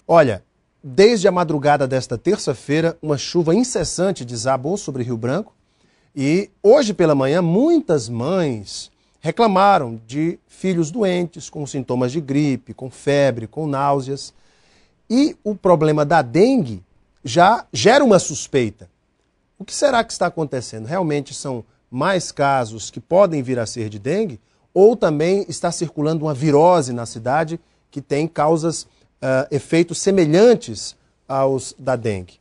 Olha, desde a madrugada desta terça-feira, uma chuva incessante desabou sobre Rio Branco e hoje pela manhã muitas mães reclamaram de filhos doentes, com sintomas de gripe, com febre, com náuseas. E o problema da dengue já gera uma suspeita. O que será que está acontecendo? Realmente são mais casos que podem vir a ser de dengue? Ou também está circulando uma virose na cidade que tem causas, efeitos semelhantes aos da dengue?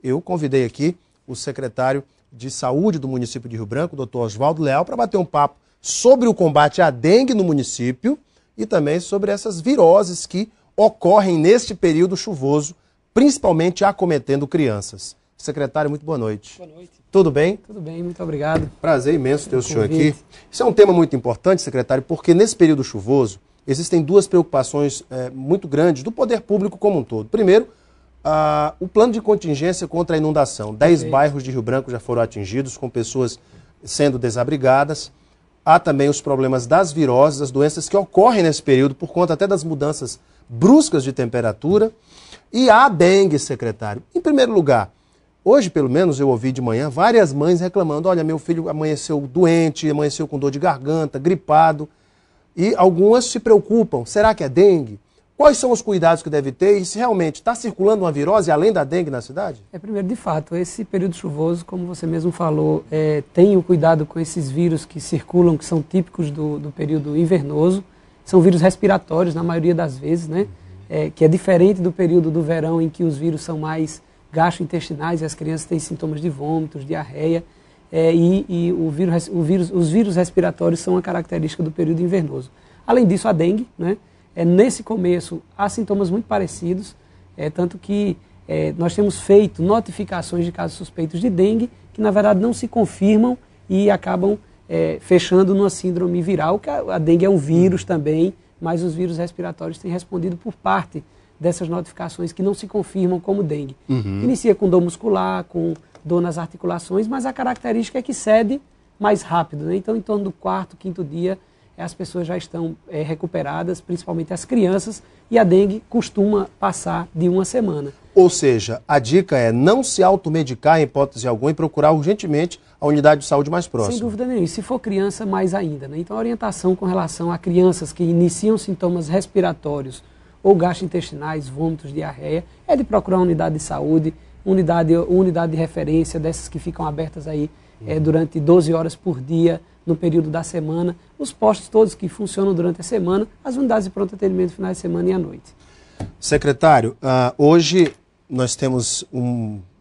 Eu convidei aqui o secretário de Saúde do município de Rio Branco, o Dr. Oswaldo Leal, para bater um papo sobre o combate à dengue no município e também sobre essas viroses que ocorrem neste período chuvoso, principalmente acometendo crianças. Secretário, muito boa noite. Boa noite. Tudo bem? Tudo bem, muito obrigado. Prazer imenso ter o senhor aqui. Isso é um tema muito importante, secretário, porque nesse período chuvoso existem duas preocupações muito grandes do poder público como um todo. Primeiro, o plano de contingência contra a inundação. 10 bairros de Rio Branco já foram atingidos, com pessoas sendo desabrigadas. Há também os problemas das viroses, as doenças que ocorrem nesse período por conta até das mudanças bruscas de temperatura. E há a dengue, secretário. Em primeiro lugar, hoje pelo menos eu ouvi de manhã várias mães reclamando, olha, meu filho amanheceu doente, amanheceu com dor de garganta, gripado. E algumas se preocupam, será que é dengue? Quais são os cuidados que deve ter e se realmente está circulando uma virose além da dengue na cidade? Primeiro, de fato, esse período chuvoso, como você mesmo falou, tem o cuidado com esses vírus que circulam, que são típicos do período invernoso. São vírus respiratórios, na maioria das vezes, né? Que é diferente do período do verão, em que os vírus são mais gastrointestinais e as crianças têm sintomas de vômitos, diarreia. Os vírus respiratórios são uma característica do período invernoso. Além disso, a dengue, né? Nesse começo, há sintomas muito parecidos, tanto que nós temos feito notificações de casos suspeitos de dengue, que na verdade não se confirmam e acabam fechando numa síndrome viral, que a dengue é um vírus também, mas os vírus respiratórios têm respondido por parte dessas notificações que não se confirmam como dengue. Inicia com dor muscular, com dor nas articulações, mas a característica é que cede mais rápido, né? Então, em torno do 4º, 5º dia, as pessoas já estão recuperadas, principalmente as crianças, e a dengue costuma passar de 1 semana. Ou seja, a dica é não se automedicar em hipótese alguma e procurar urgentemente a unidade de saúde mais próxima. Sem dúvida nenhuma. E se for criança, mais ainda, né? Então, a orientação com relação a crianças que iniciam sintomas respiratórios ou gastrointestinais, vômitos, diarreia, é de procurar uma unidade de saúde, unidade de referência, dessas que ficam abertas aí durante 12 horas por dia, no período da semana, os postos todos que funcionam durante a semana, as unidades de pronto atendimento finais de semana e à noite. Secretário, hoje nós temos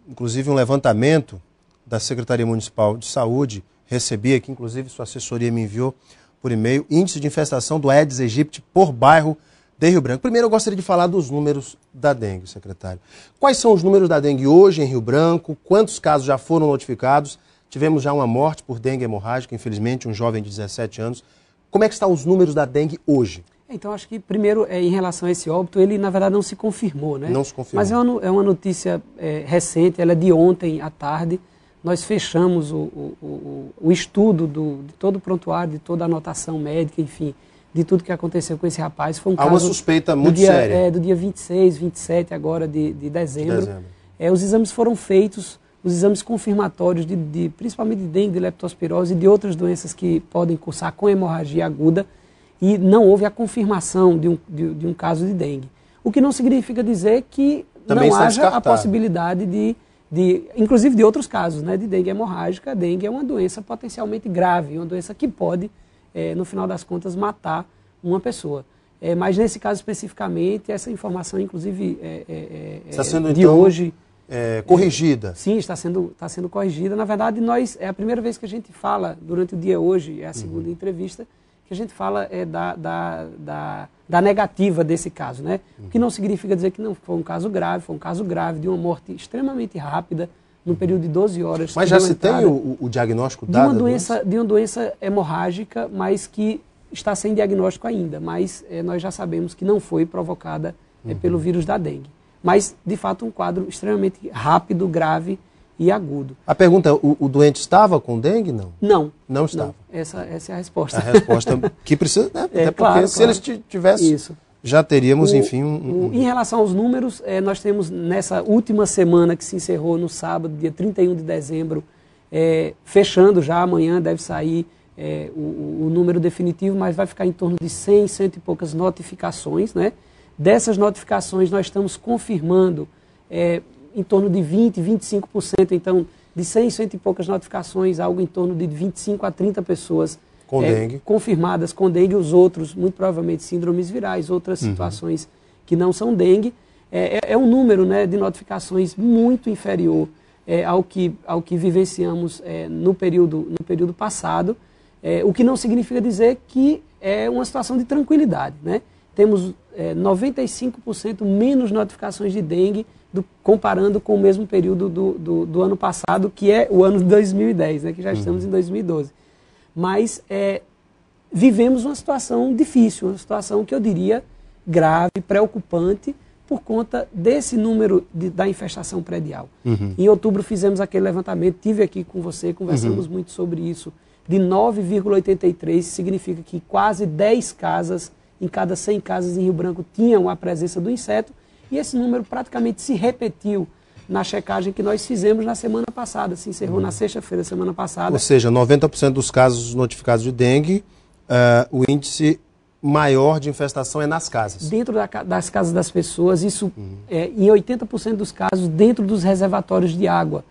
inclusive um levantamento da Secretaria Municipal de Saúde, recebi aqui, inclusive sua assessoria me enviou por e-mail, índice de infestação do Aedes aegypti por bairro de Rio Branco. Primeiro eu gostaria de falar dos números da dengue, secretário. Quais são os números da dengue hoje em Rio Branco? Quantos casos já foram notificados? Tivemos já uma morte por dengue hemorrágica, infelizmente, um jovem de 17 anos. Como é que estão os números da dengue hoje? Então, acho que, primeiro, em relação a esse óbito, ele, na verdade, não se confirmou, né? Não se confirmou. Mas é uma notícia recente, ela é de ontem à tarde. Nós fechamos o estudo de todo o prontuário, de toda a anotação médica, enfim, de tudo que aconteceu com esse rapaz. Foi um caso uma suspeita muito séria. Do dia 26, 27 agora de dezembro. Os exames foram feitos, os exames confirmatórios, principalmente de dengue, de leptospirose e de outras doenças que podem cursar com hemorragia aguda, e não houve a confirmação de um caso de dengue. O que não significa dizer que também não haja a possibilidade inclusive de outros casos, né, de dengue hemorrágica. A dengue é uma doença potencialmente grave, uma doença que pode, no final das contas, matar uma pessoa. Mas nesse caso especificamente, essa informação, inclusive, está sendo, de então, hoje... corrigida. Sim, está sendo corrigida. Na verdade, é a primeira vez que a gente fala, durante o dia hoje, é a segunda entrevista, que a gente fala da negativa desse caso, né? O que não significa dizer que não foi um caso grave, foi um caso grave de uma morte extremamente rápida, num período de 12 horas. Mas já se tem o diagnóstico dado? De uma doença hemorrágica, mas que está sem diagnóstico ainda. Mas nós já sabemos que não foi provocada pelo vírus da dengue. Mas, de fato, um quadro extremamente rápido, grave e agudo. A pergunta é, o doente estava com dengue? Não. Não. Não estava. Não. Essa é a resposta. A resposta que precisa, né? Até porque se ele tivesse já teríamos, enfim, Em relação aos números, nós temos nessa última semana que se encerrou no sábado, dia 31 de dezembro, fechando já, amanhã deve sair o número definitivo, mas vai ficar em torno de 100, cento e poucas notificações, né? Dessas notificações nós estamos confirmando em torno de 20, 25%, então de 100, cento e poucas notificações, algo em torno de 25 a 30 pessoas com dengue, confirmadas com dengue, os outros, muito provavelmente, síndromes virais, outras situações que não são dengue. É um número, né, de notificações muito inferior ao que vivenciamos no período passado, o que não significa dizer que é uma situação de tranquilidade, né? Temos 95% menos notificações de dengue comparando com o mesmo período do ano passado, que é o ano de 2010, né, que já estamos em 2012. Mas vivemos uma situação difícil, uma situação que eu diria grave, preocupante, por conta desse número da infestação predial. Em outubro fizemos aquele levantamento, tive aqui com você, conversamos muito sobre isso, de 9,83, significa que quase 10 casas, em cada 100 casas em Rio Branco, tinham a presença do inseto, e esse número praticamente se repetiu na checagem que nós fizemos na semana passada, se encerrou na sexta-feira da semana passada. Ou seja, 90% dos casos notificados de dengue, o índice maior de infestação é nas casas. Dentro das casas das pessoas, isso em 80% dos casos dentro dos reservatórios de água,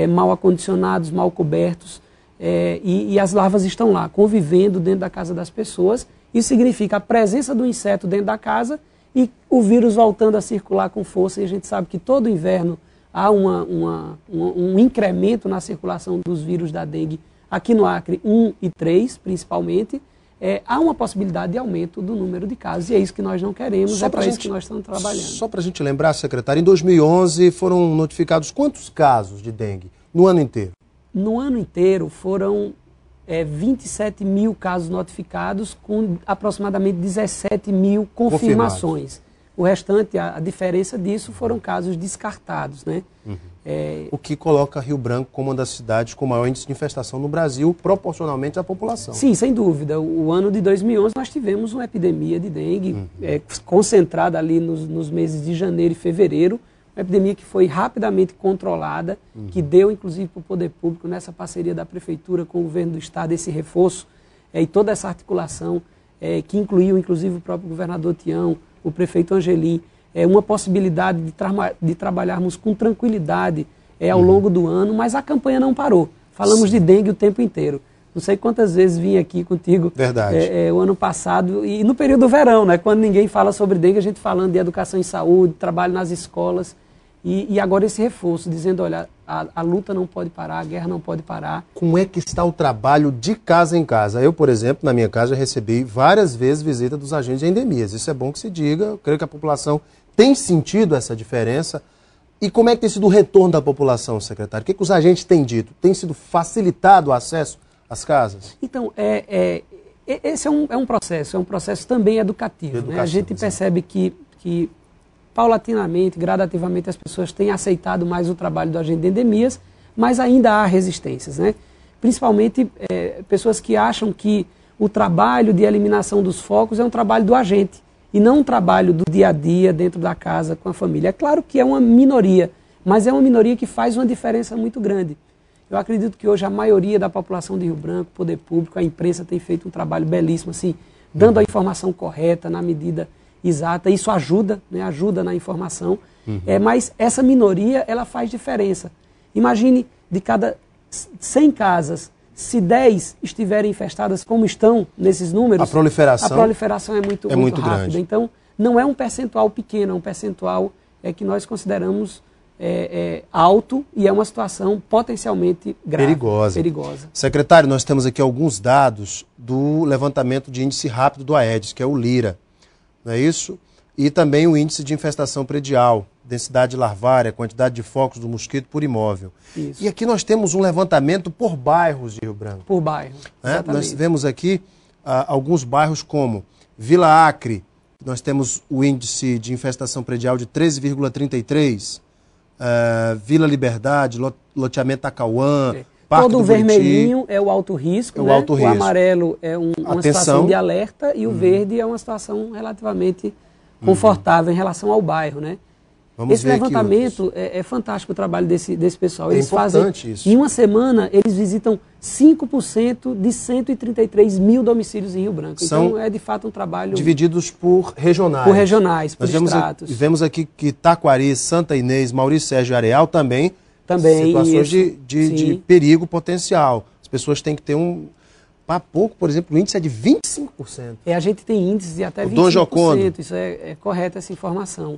mal acondicionados, mal cobertos, e as larvas estão lá, convivendo dentro da casa das pessoas. Isso significa a presença do inseto dentro da casa e o vírus voltando a circular com força, e a gente sabe que todo inverno há um incremento na circulação dos vírus da dengue, aqui no Acre 1 e 3 principalmente. Há uma possibilidade de aumento do número de casos, e é isso que nós não queremos, para isso que nós estamos trabalhando. Só para a gente lembrar, secretário, em 2011 foram notificados quantos casos de dengue no ano inteiro? No ano inteiro foram 27 mil casos notificados, com aproximadamente 17 mil confirmações. O restante, a diferença disso, foram casos descartados, né? O que coloca Rio Branco como uma das cidades com maior índice de infestação no Brasil, proporcionalmente à população. Sim, sem dúvida. O ano de 2011 nós tivemos uma epidemia de dengue concentrada ali nos meses de janeiro e fevereiro, uma epidemia que foi rapidamente controlada, que deu inclusive para o poder público, nessa parceria da Prefeitura com o governo do Estado, esse reforço e toda essa articulação, que incluiu inclusive o próprio governador Tião, o prefeito Angelim, uma possibilidade de trabalharmos com tranquilidade ao longo do ano, mas a campanha não parou. Falamos de dengue o tempo inteiro. Não sei quantas vezes vim aqui contigo o ano passado, e no período do verão, né, quando ninguém fala sobre dengue, a gente falando de educação em saúde, trabalho nas escolas, e agora esse reforço, dizendo, olha, a luta não pode parar, a guerra não pode parar. Como é que está o trabalho de casa em casa? Eu, por exemplo, na minha casa, recebi várias vezes visita dos agentes de endemias. Isso é bom que se diga, eu creio que a população tem sentido essa diferença. E como é que tem sido o retorno da população, secretário? O que os agentes têm dito? Tem sido facilitado o acesso às casas? Então, esse é um processo também educativo. Né? A gente percebe que paulatinamente, gradativamente, as pessoas têm aceitado mais o trabalho do agente de endemias, mas ainda há resistências, né? Principalmente pessoas que acham que o trabalho de eliminação dos focos é um trabalho do agente, e não um trabalho do dia a dia dentro da casa com a família. É claro que é uma minoria, mas é uma minoria que faz uma diferença muito grande. Eu acredito que hoje a maioria da população de Rio Branco, o poder público, a imprensa tem feito um trabalho belíssimo, assim, dando a informação correta, na medida exata. Isso ajuda, né, ajuda na informação, mas essa minoria, ela faz diferença. Imagine, de cada 100 casas, se 10 estiverem infestadas como estão nesses números, a proliferação é muito rápida. Grande. Então, não é um percentual pequeno, é um percentual que nós consideramos alto, e é uma situação potencialmente grave, perigosa. Secretário, nós temos aqui alguns dados do levantamento de índice rápido do Aedes, que é o LIRA, não é isso? E também o índice de infestação predial, densidade larvária, quantidade de focos do mosquito por imóvel. Isso. E aqui nós temos um levantamento por bairros de Rio Branco. Por bairro, Nós vemos aqui alguns bairros como Vila Acre, nós temos o índice de infestação predial de 13,33, Vila Liberdade, loteamento Acauã, Parque todo do o vermelhinho é o alto risco, o amarelo é uma situação de alerta, e o verde é uma situação relativamente confortável em relação ao bairro, né? Vamos Esse ver levantamento é fantástico o trabalho desse pessoal. É eles fazem, isso. em uma semana, eles visitam 5% de 133 mil domicílios em Rio Branco. Então, é de fato um trabalho... Divididos por regionais. Por regionais, por estratos. Vemos aqui que Taquari, Santa Inês, Maurício Sérgio e Areal também situações de perigo potencial. As pessoas têm que ter para pouco, por exemplo, o índice é de 25%. A gente tem índices de até 25%. Dom Jocondo. Isso é correta essa informação.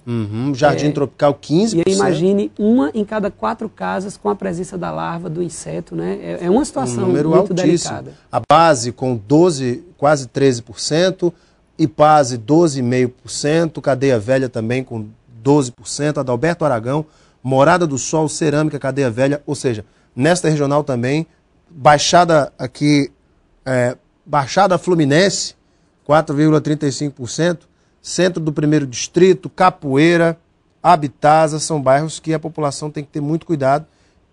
Jardim Tropical, 15%. E imagine, 1 em cada 4 casas com a presença da larva do inseto, né? É uma situação muito altíssimo. delicada. A base com 12%, quase 13%, Ipase 12,5%, Cadeia Velha também com 12%, Adalberto Aragão, Morada do Sol, Cerâmica, Cadeia Velha, ou seja, nesta regional também, Baixada aqui... Baixada Fluminense, 4,35%, Centro do Primeiro Distrito, Capoeira, Habitasa, são bairros que a população tem que ter muito cuidado.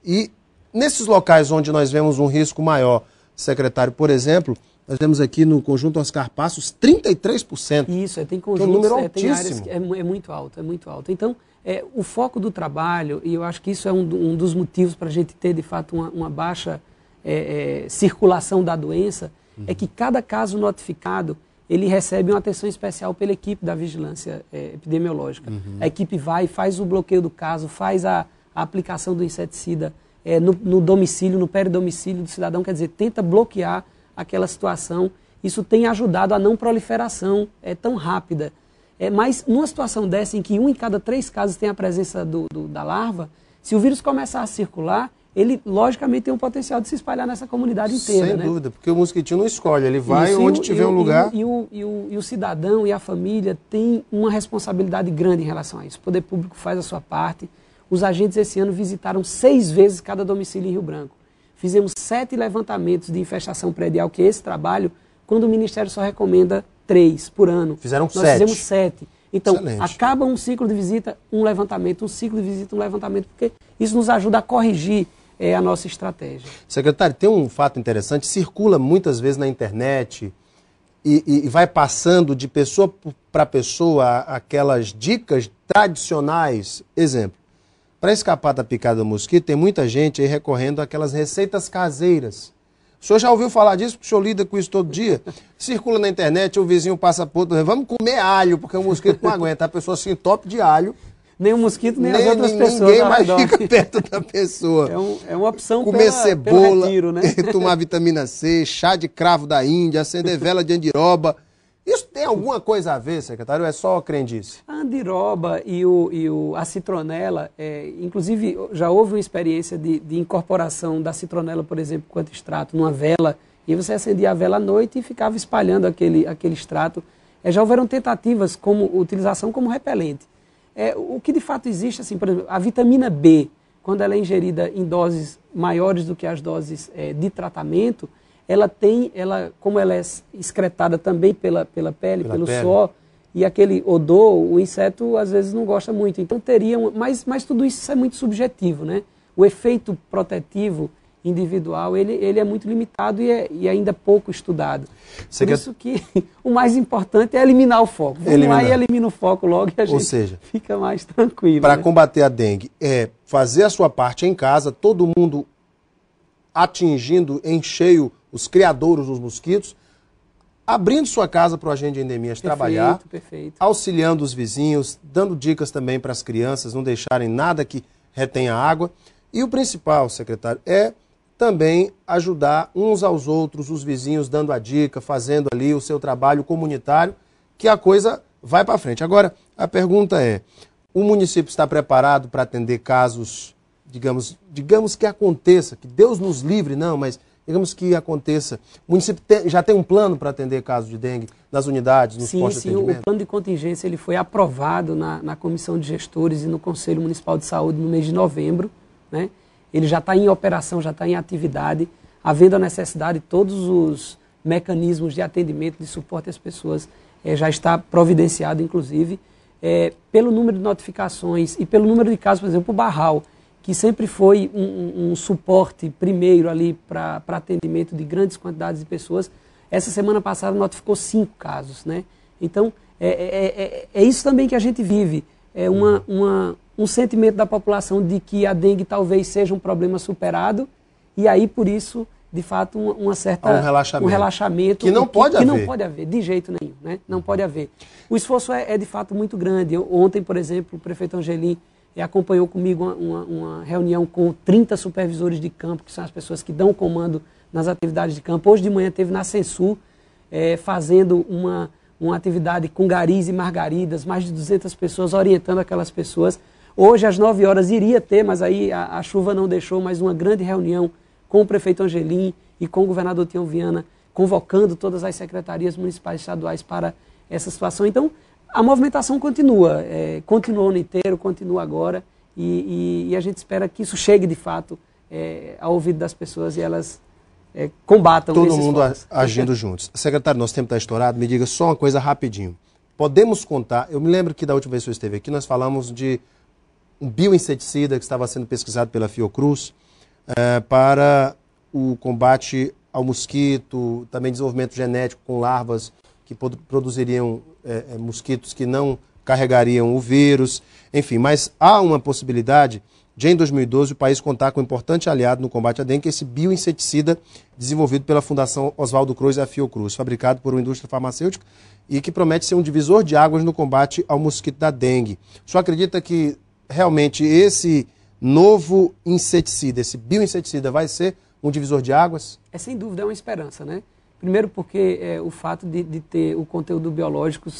E nesses locais onde nós vemos um risco maior, secretário, por exemplo, nós vemos aqui no Conjunto Oscar Passos 33%. Isso, tem conjuntos, um número tem áreas altíssimo. Que é muito alto, é muito alto. Então, o foco do trabalho, e eu acho que isso é um dos motivos para a gente ter, de fato, uma baixa circulação da doença, é que cada caso notificado, ele recebe uma atenção especial pela equipe da vigilância epidemiológica. A equipe vai, faz o bloqueio do caso, faz a aplicação do inseticida no domicílio, no peridomicílio do cidadão, quer dizer, tenta bloquear aquela situação. Isso tem ajudado a não proliferação tão rápida. Mas numa situação dessa, em que 1 em cada 3 casos tem a presença da larva, se o vírus começar a circular, ele logicamente tem um potencial de se espalhar nessa comunidade inteira. Sem dúvida, porque o mosquitinho não escolhe, ele vai onde tiver um lugar. E o cidadão e a família têm uma responsabilidade grande em relação a isso. O poder público faz a sua parte. Os agentes esse ano visitaram 6 vezes cada domicílio em Rio Branco. Fizemos 7 levantamentos de infestação predial, que é esse trabalho, quando o Ministério só recomenda 3 por ano. Fizeram Nós 7. fizemos 7. Então, Excelente. acaba um ciclo de visita, um levantamento, um ciclo de visita, um levantamento, porque isso nos ajuda a corrigir a nossa estratégia. Secretário, tem um fato interessante, circula muitas vezes na internet e vai passando de pessoa para pessoa aquelas dicas tradicionais. Exemplo, para escapar da picada do mosquito, tem muita gente aí recorrendo àquelas receitas caseiras. O senhor já ouviu falar disso? Porque o senhor lida com isso todo dia? Circula na internet, o vizinho passa por outro, vamos comer alho, porque o mosquito não aguenta. A pessoa se entope de alho. Nem o mosquito, nem as outras pessoas. Ninguém mais fica perto da pessoa. É uma opção comer cebola, pelo retiro, né? tomar vitamina C, chá de cravo da Índia, acender vela de andiroba. Isso tem alguma coisa a ver, secretário, ou é só crendice? A andiroba e a citronela, inclusive já houve uma experiência de incorporação da citronela, por exemplo, quanto extrato numa vela, e você acendia a vela à noite e ficava espalhando aquele extrato. Já houveram tentativas como utilização como repelente. O que de fato existe, assim, por exemplo, a vitamina B, quando ela é ingerida em doses maiores do que as doses de tratamento, como ela é excretada também pela pele, pelo suor, e aquele odor, o inseto às vezes não gosta muito. Então mas tudo isso é muito subjetivo, né? O efeito protetivo individual, ele é muito limitado e ainda pouco estudado. Por isso que o mais importante é eliminar o foco. Vamos lá e elimina o foco logo e a gente fica mais tranquilo. Para combater a dengue, fazer a sua parte em casa, todo mundo atingindo em cheio os criadouros dos mosquitos, abrindo sua casa para o agente de endemias trabalhar, auxiliando os vizinhos, dando dicas também para as crianças, não deixarem nada que retenha água. E o principal, secretário, é também ajudar uns aos outros, os vizinhos dando a dica, fazendo ali o seu trabalho comunitário, que a coisa vai para frente. Agora, a pergunta é, o município está preparado para atender casos, digamos que aconteça, que Deus nos livre, não, mas digamos que aconteça. O município já tem um plano para atender casos de dengue nas unidades, nos postos de atendimento? Sim, o plano de contingência ele foi aprovado na Comissão de Gestores e no Conselho Municipal de Saúde no mês de novembro, né? Ele já está em operação, já está em atividade, havendo a necessidade, todos os mecanismos de atendimento, de suporte às pessoas, já está providenciado, inclusive, pelo número de notificações e pelo número de casos, por exemplo, o Barral, que sempre foi um suporte primeiro ali para atendimento de grandes quantidades de pessoas. Essa semana passada notificou 5 casos, né? Então, É isso também que a gente vive. É um sentimento da população de que a dengue talvez seja um problema superado, e aí, por isso, de fato, um relaxamento que não pode haver. Que não pode haver, de jeito nenhum, né? Não pode haver. O esforço é de fato muito grande. Ontem, por exemplo, o prefeito Angelim acompanhou comigo uma reunião com 30 supervisores de campo, que são as pessoas que dão comando nas atividades de campo. Hoje de manhã teve na Censu, fazendo uma atividade com garis e margaridas, mais de 200 pessoas, orientando aquelas pessoas. Hoje, às 9 horas, iria ter, mas aí a chuva não deixou, mais uma grande reunião com o prefeito Angelim e com o governador Tião Viana, convocando todas as secretarias municipais e estaduais para essa situação. Então, a movimentação continua, continuou no inteiro, continua agora, e a gente espera que isso chegue, de fato, ao ouvido das pessoas e elas combatam todo mundo agindo juntos. Secretário, nosso tempo está estourado, me diga só uma coisa rapidinho. Podemos contar, eu me lembro que da última vez que eu esteve aqui, nós falamos de um bioinseticida que estava sendo pesquisado pela Fiocruz, para o combate ao mosquito, também desenvolvimento genético com larvas que produziriam mosquitos que não carregariam o vírus, enfim, mas há uma possibilidade de, em 2012, o país contar com um importante aliado no combate à dengue, que é esse bioinseticida desenvolvido pela Fundação Oswaldo Cruz e a Fiocruz, fabricado por uma indústria farmacêutica e que promete ser um divisor de águas no combate ao mosquito da dengue. O senhor acredita que realmente esse novo inseticida, esse bioinseticida, vai ser um divisor de águas? Sem dúvida, é uma esperança, né? Primeiro porque o fato de ter o conteúdo biológico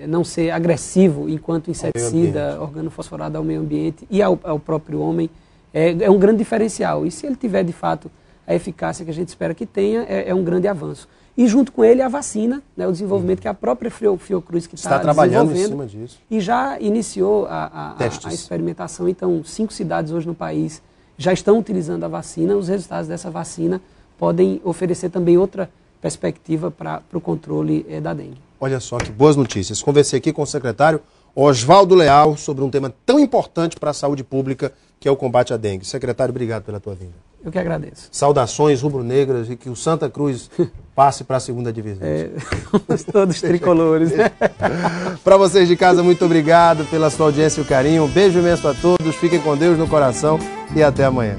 não ser agressivo enquanto inseticida, organofosforado ao meio ambiente e ao próprio homem, é um grande diferencial. E se ele tiver, de fato, a eficácia que a gente espera que tenha, é um grande avanço. E junto com ele a vacina, né, o desenvolvimento que a própria Fiocruz que está trabalhando em cima disso. E já iniciou a experimentação. Então, 5 cidades hoje no país já estão utilizando a vacina. Os resultados dessa vacina podem oferecer também outra perspectiva para o controle da dengue. Olha só que boas notícias. Conversei aqui com o secretário Oswaldo Leal sobre um tema tão importante para a saúde pública, que é o combate à dengue. Secretário, obrigado pela tua vinda. Eu que agradeço. Saudações rubro-negras e que o Santa Cruz passe para a segunda divisão. Todos tricolores. Para vocês de casa, muito obrigado pela sua audiência e o carinho. Um beijo imenso a todos. Fiquem com Deus no coração e até amanhã.